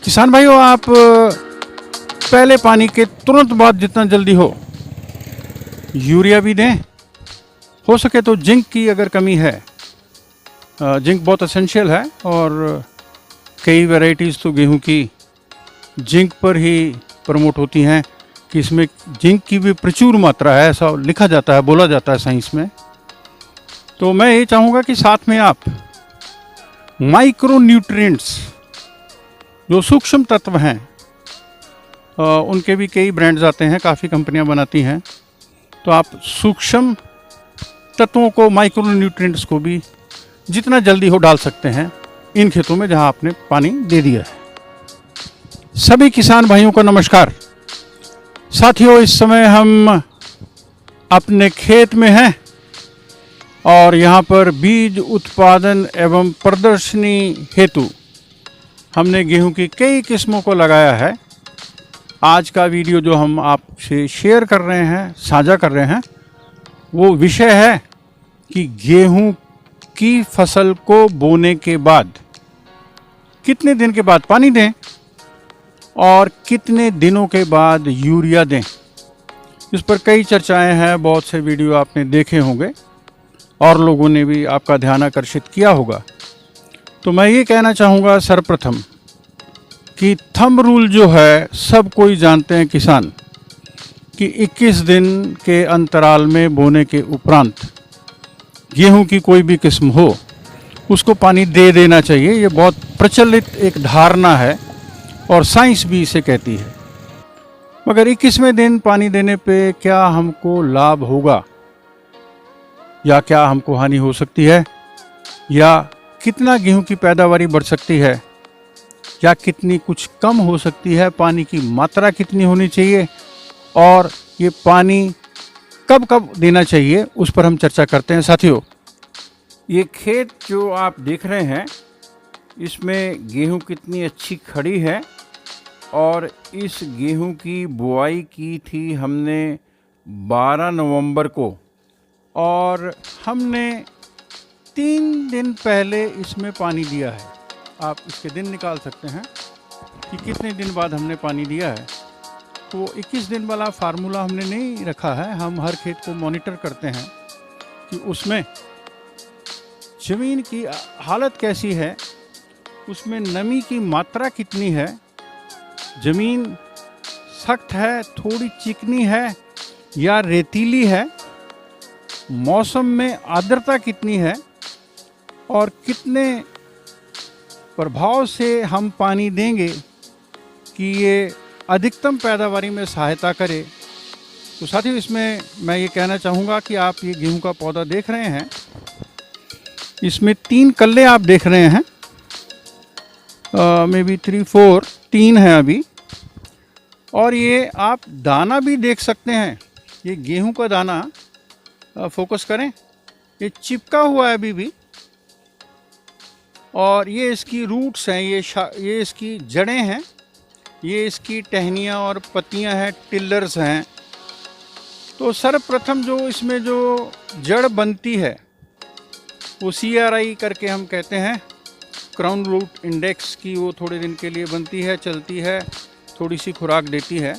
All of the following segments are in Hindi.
किसान भाइयों, आप पहले पानी के तुरंत बाद जितना जल्दी हो यूरिया भी दें। हो सके तो जिंक की अगर कमी है, जिंक बहुत एसेंशियल है और कई वैरायटीज़ तो गेहूं की जिंक पर ही प्रमोट होती हैं कि इसमें जिंक की भी प्रचुर मात्रा है, ऐसा लिखा जाता है, बोला जाता है साइंस में। तो मैं ये चाहूँगा कि साथ में आप माइक्रो न्यूट्रिएंट्स जो सूक्ष्म तत्व हैं, उनके भी कई ब्रांड्स आते हैं, काफ़ी कंपनियां बनाती हैं। तो आप सूक्ष्म तत्वों को, माइक्रो न्यूट्रिएंट्स को भी जितना जल्दी हो डाल सकते हैं इन खेतों में जहां आपने पानी दे दिया है। सभी किसान भाइयों को नमस्कार। साथियों, इस समय हम अपने खेत में हैं और यहाँ पर बीज उत्पादन एवं प्रदर्शनी हेतु हमने गेहूं की कई किस्मों को लगाया है। आज का वीडियो जो हम आपसे शेयर कर रहे हैं, साझा कर रहे हैं, वो विषय है कि गेहूं की फसल को बोने के बाद कितने दिन के बाद पानी दें और कितने दिनों के बाद यूरिया दें। इस पर कई चर्चाएं हैं, बहुत से वीडियो आपने देखे होंगे और लोगों ने भी आपका ध्यान आकर्षित किया होगा। तो मैं ये कहना चाहूँगा सर्वप्रथम कि थंब रूल जो है सब कोई जानते हैं किसान, कि 21 दिन के अंतराल में बोने के उपरांत गेहूं की कोई भी किस्म हो उसको पानी दे देना चाहिए। ये बहुत प्रचलित एक धारणा है और साइंस भी इसे कहती है। मगर 21वें दिन पानी देने पे क्या हमको लाभ होगा या क्या हमको हानि हो सकती है, या कितना गेहूं की पैदावारी बढ़ सकती है या कितनी कुछ कम हो सकती है, पानी की मात्रा कितनी होनी चाहिए और ये पानी कब कब देना चाहिए, उस पर हम चर्चा करते हैं। साथियों, ये खेत जो आप देख रहे हैं इसमें गेहूं कितनी अच्छी खड़ी है और इस गेहूं की बुआई की थी हमने 12 नवंबर को और हमने 3 दिन पहले इसमें पानी दिया है। आप इसके दिन निकाल सकते हैं कि कितने दिन बाद हमने पानी दिया है। तो 21 दिन वाला फार्मूला हमने नहीं रखा है, हम हर खेत को मॉनिटर करते हैं कि उसमें ज़मीन की हालत कैसी है, उसमें नमी की मात्रा कितनी है, ज़मीन सख्त है, थोड़ी चिकनी है या रेतीली है, मौसम में आर्द्रता कितनी है और कितने प्रभाव से हम पानी देंगे कि ये अधिकतम पैदावारी में सहायता करे। तो साथियों, इसमें मैं ये कहना चाहूँगा कि आप ये गेहूं का पौधा देख रहे हैं, इसमें 3 कल्ले आप देख रहे हैं, मे बी 3-4 3 हैं अभी। और ये आप दाना भी देख सकते हैं, ये गेहूं का दाना, फोकस करें, ये चिपका हुआ है अभी भी। और ये इसकी रूट्स हैं, ये इसकी जड़ें हैं, ये इसकी टहनियाँ और पत्तियाँ हैं, टिल्लर्स हैं। तो सर्वप्रथम जो इसमें जो जड़ बनती है वो CRI करके हम कहते हैं, क्राउन रूट इंडेक्स की, वो थोड़े दिन के लिए बनती है, चलती है, थोड़ी सी खुराक देती है,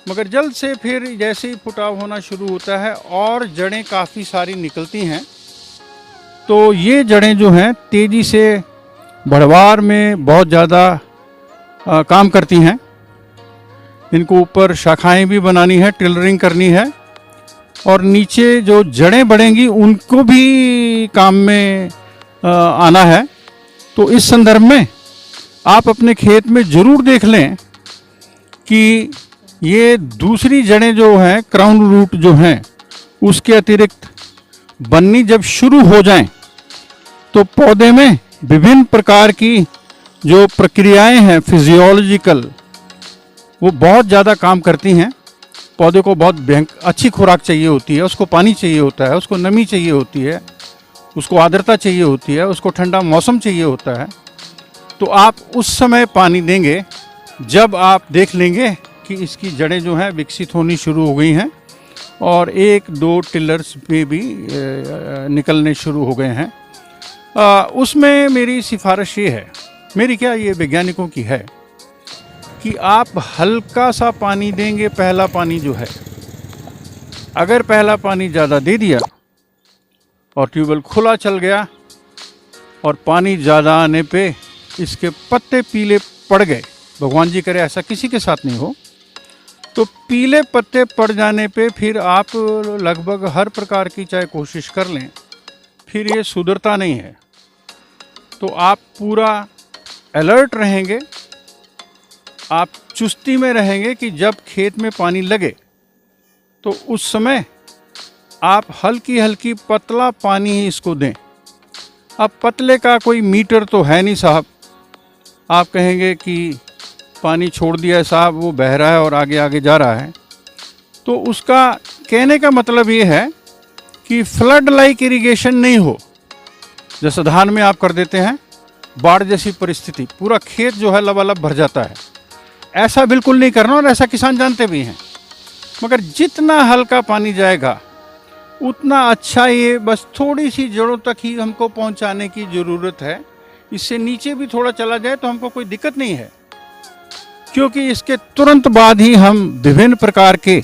मगर जल्द से फिर जैसे ही फुटाव होना शुरू होता है और जड़ें काफ़ी सारी निकलती हैं। तो ये जड़ें जो हैं तेज़ी से बढ़वार में बहुत ज़्यादा काम करती हैं। इनको ऊपर शाखाएं भी बनानी है, टिलरिंग करनी है और नीचे जो जड़ें बढ़ेंगी उनको भी काम में आना है। तो इस संदर्भ में आप अपने खेत में ज़रूर देख लें कि ये दूसरी जड़ें जो हैं, क्राउन रूट जो हैं, उसके अतिरिक्त बननी जब शुरू हो जाएं तो पौधे में विभिन्न प्रकार की जो प्रक्रियाएं हैं फिजियोलॉजिकल, वो बहुत ज़्यादा काम करती हैं। पौधे को बहुत अच्छी खुराक चाहिए होती है, उसको पानी चाहिए होता है, उसको नमी चाहिए होती है, उसको आर्द्रता चाहिए होती है, उसको ठंडा मौसम चाहिए होता है। तो आप उस समय पानी देंगे जब आप देख लेंगे कि इसकी जड़ें जो हैं विकसित होनी शुरू हो गई हैं और 1-2 टिलर्स पे भी निकलने शुरू हो गए हैं। उसमें मेरी सिफारिश ये है, मेरी क्या, ये वैज्ञानिकों की है कि आप हल्का सा पानी देंगे। पहला पानी जो है, अगर पहला पानी ज़्यादा दे दिया और ट्यूबवेल खुला चल गया और पानी ज़्यादा आने पे इसके पत्ते पीले पड़ गए, भगवान जी करे ऐसा किसी के साथ नहीं हो, तो पीले पत्ते पड़ जाने पे फिर आप लगभग हर प्रकार की चाहे कोशिश कर लें, फिर ये सुधरता नहीं है। तो आप पूरा अलर्ट रहेंगे, आप चुस्ती में रहेंगे कि जब खेत में पानी लगे तो उस समय आप हल्की हल्की पतला पानी ही इसको दें। अब पतले का कोई मीटर तो है नहीं साहब, आप कहेंगे कि पानी छोड़ दिया है साहब, वो बह रहा है और आगे आगे जा रहा है। तो उसका कहने का मतलब ये है कि फ्लड लाइक इरिगेशन नहीं हो, जैसे धान में आप कर देते हैं बाढ़ जैसी परिस्थिति, पूरा खेत जो है लबालब भर जाता है, ऐसा बिल्कुल नहीं करना। और ऐसा किसान जानते भी हैं, मगर जितना हल्का पानी जाएगा उतना अच्छा। ये बस थोड़ी सी जड़ों तक ही हमको पहुंचाने की ज़रूरत है, इससे नीचे भी थोड़ा चला जाए तो हमको कोई दिक्कत नहीं है, क्योंकि इसके तुरंत बाद ही हम विभिन्न प्रकार के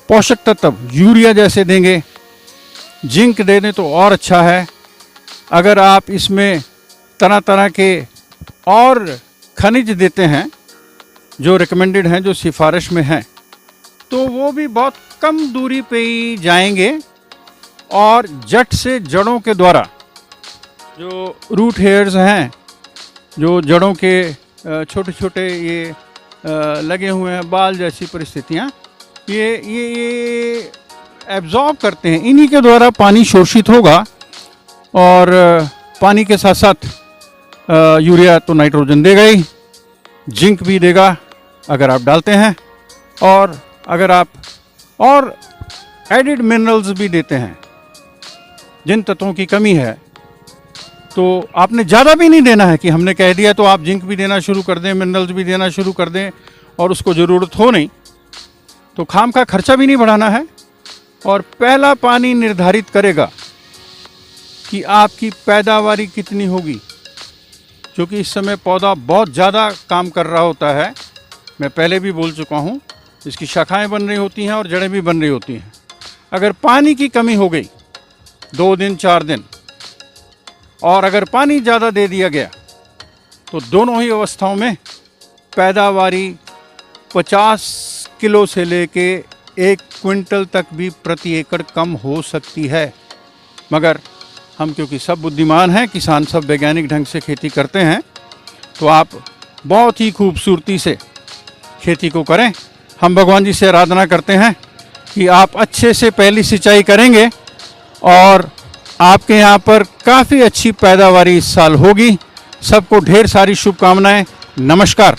पोषक तत्व यूरिया जैसे देंगे, जिंक दे दें तो और अच्छा है। अगर आप इसमें तरह तरह के और खनिज देते हैं जो रिकमेंडेड हैं, जो सिफारिश में हैं, तो वो भी बहुत कम दूरी पे ही जाएंगे और जट से जड़ों के द्वारा जो रूट हेयर्स हैं, जो जड़ों के छोटे छोटे ये लगे हुए हैं बाल जैसी परिस्थितियाँ, ये एब्जॉर्ब करते हैं, इन्हीं के द्वारा पानी शोषित होगा। और पानी के साथ साथ यूरिया तो नाइट्रोजन देगा ही, जिंक भी देगा अगर आप डालते हैं, और अगर आप और एडिड मिनरल्स भी देते हैं, जिन तत्वों की कमी है। तो आपने ज़्यादा भी नहीं देना है कि हमने कह दिया तो आप जिंक भी देना शुरू कर दें, मिनरल्स भी देना शुरू कर दें और उसको ज़रूरत हो नहीं, तो खाम का खर्चा भी नहीं बढ़ाना है। और पहला पानी निर्धारित करेगा कि आपकी पैदावारी कितनी होगी, क्योंकि इस समय पौधा बहुत ज़्यादा काम कर रहा होता है। मैं पहले भी बोल चुका हूँ, इसकी शाखाएं बन रही होती हैं और जड़ें भी बन रही होती हैं। अगर पानी की कमी हो गई 2 दिन 4 दिन, और अगर पानी ज़्यादा दे दिया गया, तो दोनों ही अवस्थाओं में पैदावारी 50 किलो से लेके 1 क्विंटल तक भी प्रति एकड़ कम हो सकती है। मगर हम क्योंकि सब बुद्धिमान हैं, किसान सब वैज्ञानिक ढंग से खेती करते हैं, तो आप बहुत ही खूबसूरती से खेती को करें। हम भगवान जी से आराधना करते हैं कि आप अच्छे से पहली सिंचाई करेंगे और आपके यहाँ पर काफ़ी अच्छी पैदावारी इस साल होगी। सबको ढेर सारी शुभकामनाएं। नमस्कार।